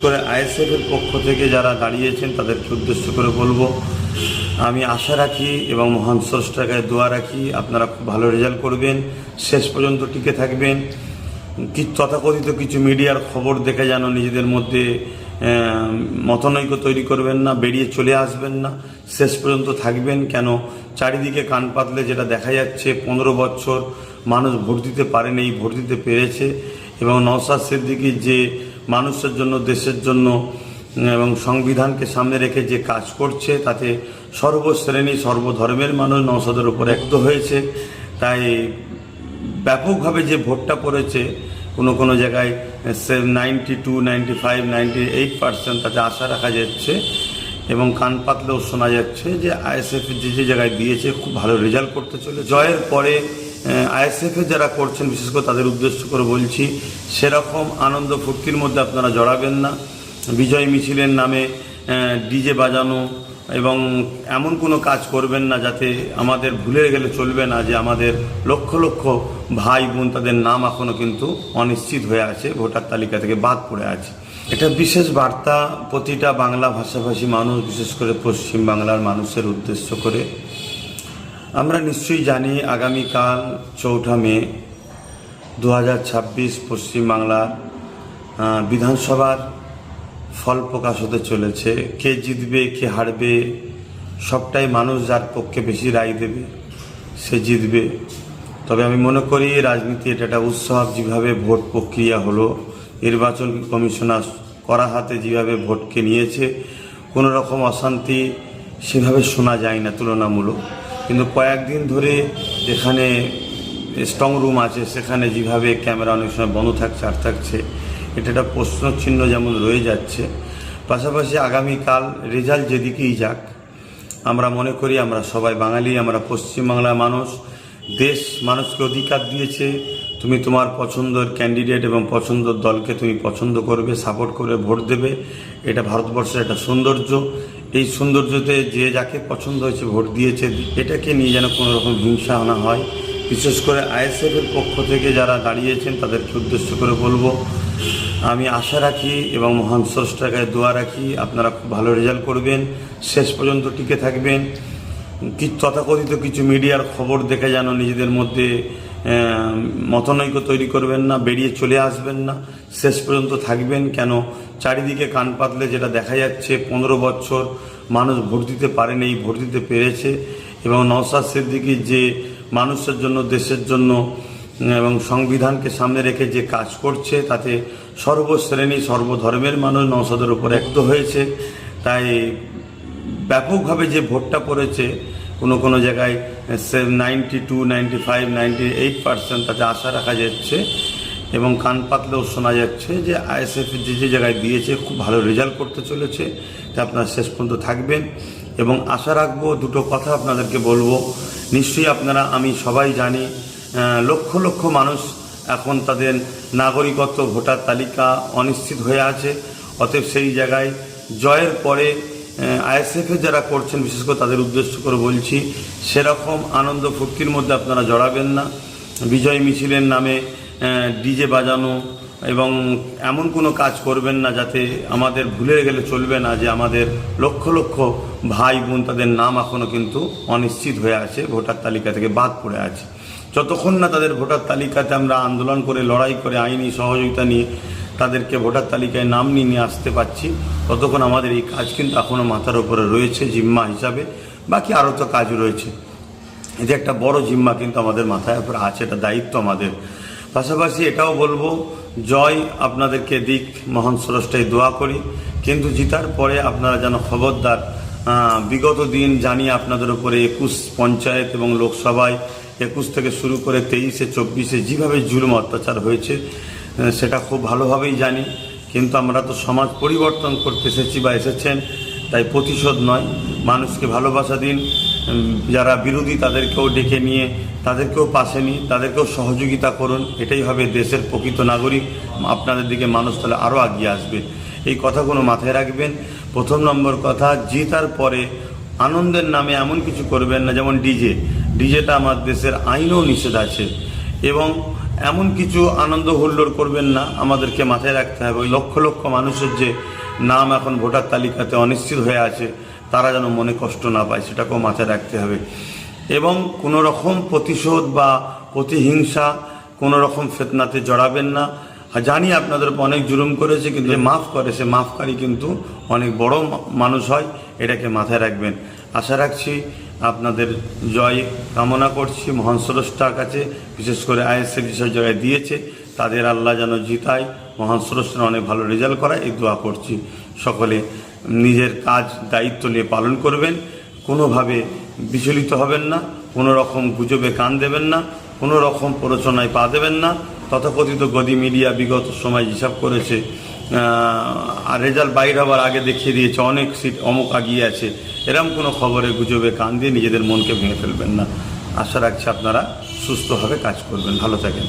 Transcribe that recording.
করে আইএসএফের পক্ষ থেকে যারা দাঁড়িয়েছেন তাদেরকে উদ্দেশ্য করে বলবো, আমি আশা রাখি এবং মহান স্রষ্টার কাছে দোয়া রাখি আপনারা খুব ভালো রেজাল্ট করবেন, শেষ পর্যন্ত টিকে থাকবেন। তথাকথিত কিছু মিডিয়ার খবর দেখে যেন নিজেদের মধ্যে মতনৈক্য তৈরি করবেন না, বেরিয়ে চলে আসবেন না, শেষ পর্যন্ত থাকবেন। কেন চারিদিকে কান পাতলে যেটা দেখা যাচ্ছে, 15 বছর মানুষ ভোট দিতে পারেনি, ভোট দিতে পেরেছে। এবং নওশাদ সিদ্দিকী যে মানুষের জন্য, দেশের জন্য এবং সংবিধানকে সামনে রেখে যে কাজ করছে, তাতে সর্বশ্রেণী সর্বধর্মের মানুষ নওশাদের উপর একত্র হয়েছে। তাই ব্যাপকভাবে যে ভোটটা পড়েছে, কোনো জায়গায় 92, 95, 98% তাতে আশা রাখা যাচ্ছে এবং কান পাতলেও শোনা যাচ্ছে যে আইএসএফ যে জায়গায় দিয়েছে খুব ভালো রেজাল্ট করতে চলে। জয়ের পরে আইএসএফের যারা করছেন, বিশেষ করে তাদের উদ্দেশ্য করে বলছি, সেরকম আনন্দ ফুর্তির মধ্যে আপনারা জড়াবেন না। বিজয় মিছিলের নামে ডিজে বাজানো এবং এমন কোনো কাজ করবেন না যাতে আমাদের ভুলে গেলে চলবে না যে আমাদের লক্ষ লক্ষ ভাই বোন, তাদের নাম এখনও কিন্তু অনিশ্চিত হয়ে আছে, ভোটার তালিকা থেকে বাদ পড়ে আছে। এটা বিশেষ বার্তা প্রতিটা বাংলা ভাষাভাষী মানুষ, বিশেষ করে পশ্চিম বাংলার মানুষের উদ্দেশ্য করে। আমরা নিশ্চয়ই জানি আগামীকাল 4 মে 2026 পশ্চিমবাংলার বিধানসভার ফল প্রকাশ হতে চলেছে। কে জিতবে কে হারবে সবটাই মানুষ যার পক্ষে বেশি রায় দেবে সে জিতবে। তবে আমি মনে করি রাজনীতি এটা একটা উৎসব। যেভাবে ভোট প্রক্রিয়া হলো, নির্বাচন কমিশনার কড়া হাতে যেভাবে ভোটকে নিয়েছে, কোনো রকম অশান্তি সেভাবে শোনা যায় না তুলনামূলক। কিন্তু কয়েকদিন ধরে যেখানে স্ট্রং রুম আছে, সেখানে যেভাবে ক্যামেরা অনেক সময় বন্ধ থাকছে আর থাকছে, এটা একটা প্রশ্নচিহ্ন যেমন রয়ে যাচ্ছে। পাশাপাশি আগামীকাল রেজাল্ট যেদিকেই যাক, আমরা মনে করি আমরা সবাই বাঙালি, আমরা পশ্চিমবাংলার মানুষ। দেশ মানুষকে অধিকার দিয়েছে, তুমি তোমার পছন্দের ক্যান্ডিডেট এবং পছন্দের দলকে তুমি পছন্দ করবে, সাপোর্ট করবে, ভোট দেবে। এটা ভারতবর্ষের একটা সৌন্দর্য। এই সৌন্দর্যতে যে যাকে পছন্দ হয়েছে ভোট দিয়েছে, এটাকে নিয়ে যেন কোনো রকম হিংসা না হয়। বিশেষ করে আইএসএফের পক্ষ থেকে যারা দাঁড়িয়েছেন তাদেরকে উদ্দেশ্য করে বলবো, আমি আশা রাখি এবং মহান স্রষ্টার কাছে দোয়া রাখি আপনারা খুব ভালো রেজাল্ট করবেন, শেষ পর্যন্ত টিকে থাকবেন। তথাকথিত কিছু মিডিয়ার খবর দেখে যেন নিজেদের মধ্যে মতনৈক্য তৈরি করবেন না, বেরিয়ে চলে আসবেন না, শেষ পর্যন্ত থাকবেন। কেন চারিদিকে কান পাতলে যেটা দেখা যাচ্ছে, 15 বছর মানুষ ভোট দিতে পারেনি, ভোট দিতে পেরেছে। এবং নওশাদ সিদ্দিকী যে মানুষের জন্য, দেশের জন্য এবং সংবিধানকে সামনে রেখে যে কাজ করছে, তাতে সর্বশ্রেণী সর্বধর্মের মানুষ নওশাদের উপর একত্র হয়েছে। তাই ব্যাপকভাবে যে ভোটটা পড়েছে, কোনো জায়গায় 92, 95, 98% তাতে আশা রাখা যাচ্ছে এবং কান পাতলেও শোনা যাচ্ছে যে আইএসএফ যে জায়গায় দিয়েছে খুব ভালো রেজাল্ট করতে চলেছে। তা আপনারা শেষ পর্যন্ত থাকবেন এবং আশা রাখবো। দুটো কথা আপনাদেরকে বলবো, নিশ্চয়ই আপনারা, আমি সবাই জানি, লক্ষ লক্ষ মানুষ এখন তাদের নাগরিকত্ব ভোটার তালিকা অনিশ্চিত হয়ে আছে। অতএব সেই জায়গায় জয়ের পরে আইএসএফের যারা করছেন, বিশেষ করে তাদের উদ্দেশ্য করে বলছি, সেরকম আনন্দ ফুর্তির মধ্যে আপনারা জড়াবেন না। বিজয় মিছিলের নামে ডিজে বাজানো এবং এমন কোনো কাজ করবেন না যাতে আমাদের ভুলে গেলে চলবে না যে আমাদের লক্ষ লক্ষ ভাই বোন, তাদের নাম এখনও কিন্তু অনিশ্চিত হয়ে আছে, ভোটার তালিকা থেকে বাদ পড়ে আছে। যতক্ষণ না তাদের ভোটার তালিকাতে আমরা আন্দোলন করে, লড়াই করে, আইনি সহযোগিতা নিয়ে তাদেরকে ভোটার তালিকায় নাম নিয়ে আসতে পারছি, ততক্ষণ আমাদের এই কাজ কিন্তু এখনও মাথার উপরে রয়েছে জিম্মা হিসাবে। বাকি আরও তো কাজ রয়েছে, এটা একটা বড় জিম্মা কিন্তু আমাদের মাথায় উপরে আছে, এটা দায়িত্ব আমাদের। পাশাপাশি এটাও বলবো, জয় আপনাদেরকে দিক, মহান স্রষ্টায় দোয়া করি। কিন্তু জিতার পরে আপনারা যেন খবরদার, বিগত দিন জানি আপনাদের উপরে 21 পঞ্চায়েত এবং লোকসভায় 21 থেকে শুরু করে 23-এ 24-এ যেভাবে জুলুম অত্যাচার হয়েছে, সেটা খুব ভালোভাবেই জানি। কিন্তু আমরা তো সমাজ পরিবর্তন করতে এসেছি বা এসেছেন, তাই প্রতিশোধ নয়, মানুষকে ভালোবাসা দিন। যারা বিরোধী তাদেরকেও ডেকে নিয়ে, তাদেরকেও পাশে নিয়ে, তাদেরকেও সহযোগিতা করুন। এটাই হবে দেশের প্রকৃত নাগরিক। আপনাদের দিকে মানুষ তাহলে আরও এগিয়ে আসবে। এই কথাগুলো মাথায় রাখবেন। প্রথম নম্বর কথা, জিতার পরে আনন্দের নামে এমন কিছু করবেন না, যেমন ডিজেটা আমার দেশের আইনেও নিষেধ আছে এবং এমন কিছু আনন্দ হুল্লোড় করবেন না। আমাদেরকে মাথায় রাখতে হবে ওই লক্ষ লক্ষ মানুষের যে নাম এখন ভোটার তালিকাতে অনিশ্চিত হয়ে আছে, তারা যেন মনে কষ্ট না পায়, সেটাকেও মাথায় রাখতে হবে। এবং কোনো রকম প্রতিশোধ বা প্রতিহিংসা, কোনো রকম ফিতনাতে জড়াবেন না। জানি আপনাদের উপর অনেক জুলুম করেছে, কিন্তু যে মাফ করে সে মাফকারী কিন্তু অনেক বড় মানুষ হয়, এটাকে মাথায় রাখবেন। আশা রাখছি আপনাদের জয় কামনা করছি মহান স্রষ্টার কাছে, বিশেষ করে আইএসএফ যেসব জায়গায় দিয়েছে তাদের আল্লাহ যেন জিতায়, মহান স্রষ্টার অনেক ভালো রেজাল্ট করায় এই দোয়া করছি। সকলে নিজের কাজ দায়িত্ব নিয়ে পালন করবেন, কোনোভাবে বিচলিত হবেন না, কোনো রকম গুজবে কান দেবেন না, কোনো রকম প্ররোচনায় পা দেবেন না। তথাকথিত গদি মিডিয়া বিগত সময় হিসাব করেছে, আর রেজাল্ট বাইর হওয়ার আগে দেখিয়ে দিয়েছে অনেক সিট অমুক আগিয়ে আছে, এরকম কোনো খবরে গুজবে কান দিয়ে নিজেদের মনকে ভেঙে ফেলবেন না। আশা রাখছি আপনারা সুস্থভাবে কাজ করবেন। ভালো থাকেন।